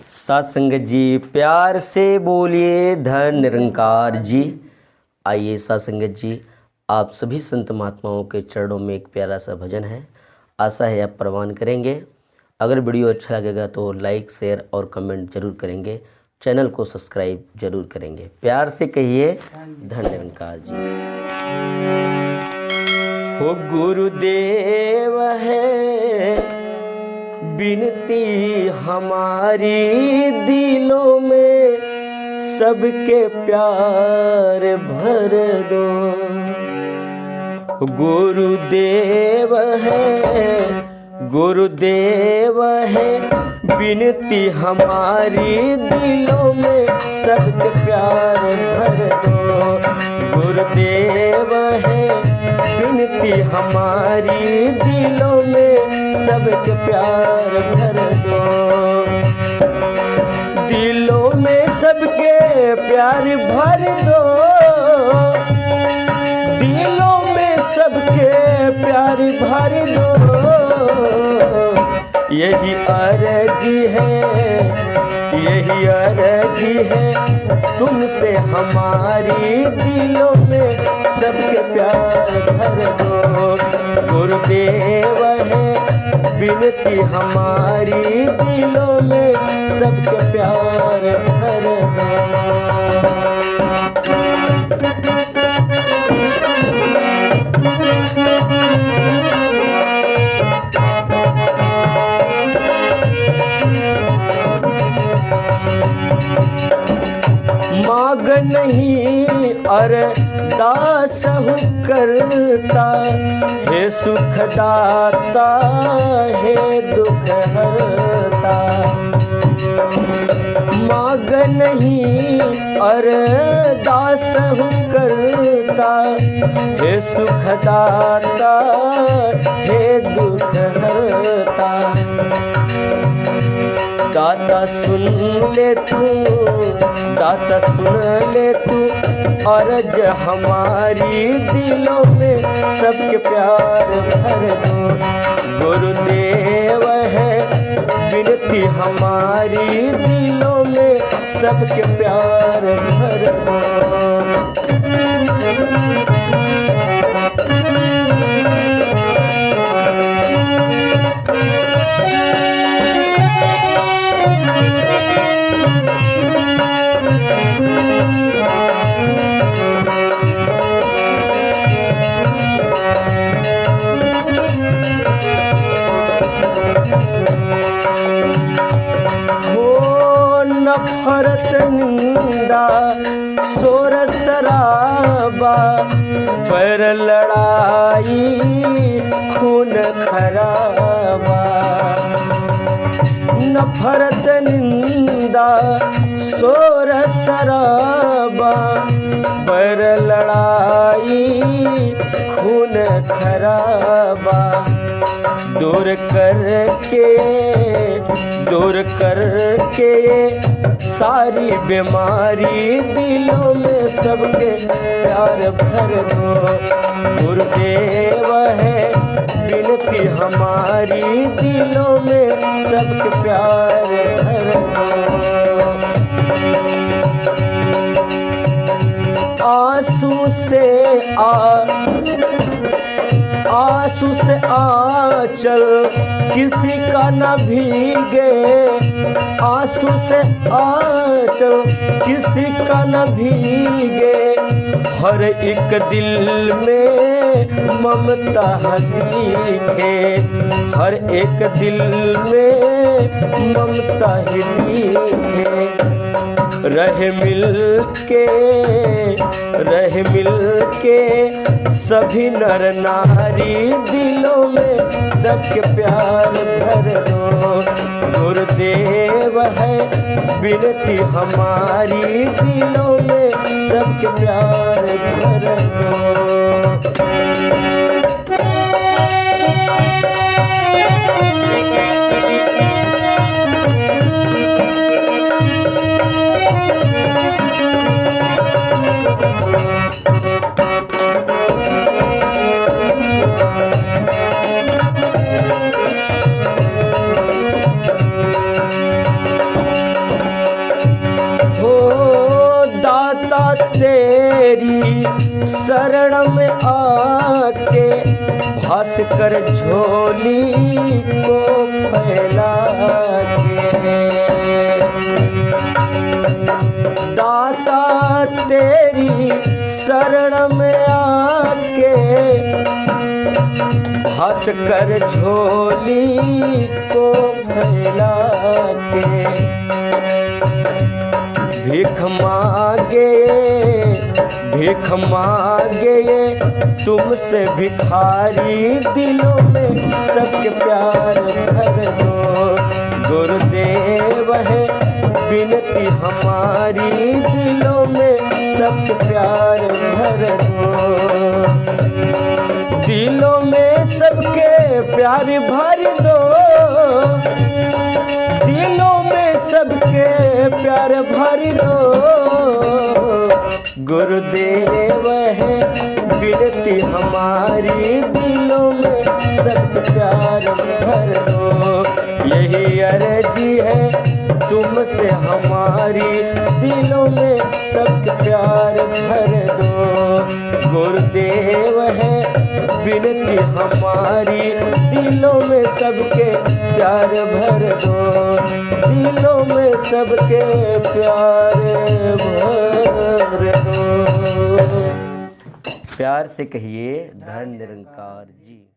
साथ संगत जी प्यार से बोलिए धन निरंकार जी। आइए साथ संगत जी, आप सभी संत महात्माओं के चरणों में एक प्यारा सा भजन है, आशा है आप प्रवान करेंगे। अगर वीडियो अच्छा लगेगा तो लाइक शेयर और कमेंट जरूर करेंगे, चैनल को सब्सक्राइब जरूर करेंगे। प्यार से कहिए धन निरंकार जी। हो गुरुदेव है बिनती हमारी, दिलों में सबके प्यार भर दो। गुरुदेव है बिनती हमारी, दिलों में सबके प्यार भर दो। गुरुदेव है बिनती हमारी, दिलों में सबके प्यार भर दो। दिलों में सबके प्यार भर दो, दिलों में सबके प्यार भर दो। यही अर्जी है तुमसे हमारी, दिलों में सबके प्यार भर दो। गुरुदेव है बिनती हमारी, दिलों में सबके प्यार भर दो। मांग नहीं अरदास हूँ करता, हे सुख दाता हे दुख हरता। मांग नहीं अरदास हूँ करता, हे सुख दाता हे दुख हरता। दाता सुन ले तू, दाता सुन ले तू अर्ज हमारी, दिलों में सबके प्यार भर दो। गुरुदेव है बिनती हमारी, दिलों में सबके प्यार भर दो। नफरत निंदा शोर शराबा, पर लड़ाई खून खराबा। नफरत निंदा शोर शराबा, पर लड़ाई खून खराबा। दूर करके सारी बीमारी, दिलों में सबके प्यार भर दो। गुरुदेव है बिनती हमारी, दिलों में सबके प्यार भर दो। आंसू से आंचल किसी का न भीगे, आंसू से आंचल किसी का न भीगे। हर एक दिल में ममता दिखे, हर एक दिल में ममता ही दिखे। रहे मिल के सभी नर नारी, दिलों में सबके प्यार भर दो। गुरुदेव है बिनती हमारी, दिलों में सबके प्यार भर दो। शरण में आके भास्कर झोली को फैला के। दाता तेरी शरण में आके भास्कर झोली को फैला के। भीख मांगे तुमसे भिखारी, दिलों में सबके प्यार भर दो। गुरुदेव है विनती हमारी, दिलों में सबके प्यार भर दो। दिलों में सबके प्यार भर दो, दिलों में सबके प्यार भर दो। गुरुदेव है विनती हमारी, दिलों में सबके प्यार भर दो। यही अर्जी है तुमसे हमारी, दिलों में सबके प्यार भर दो। गुरुदेव है विनती हमारी, दिलों में सबके प्यार भर दो। दिलों में सबके प्यार भर दो। प्यार से कहिए धन निरंकार जी।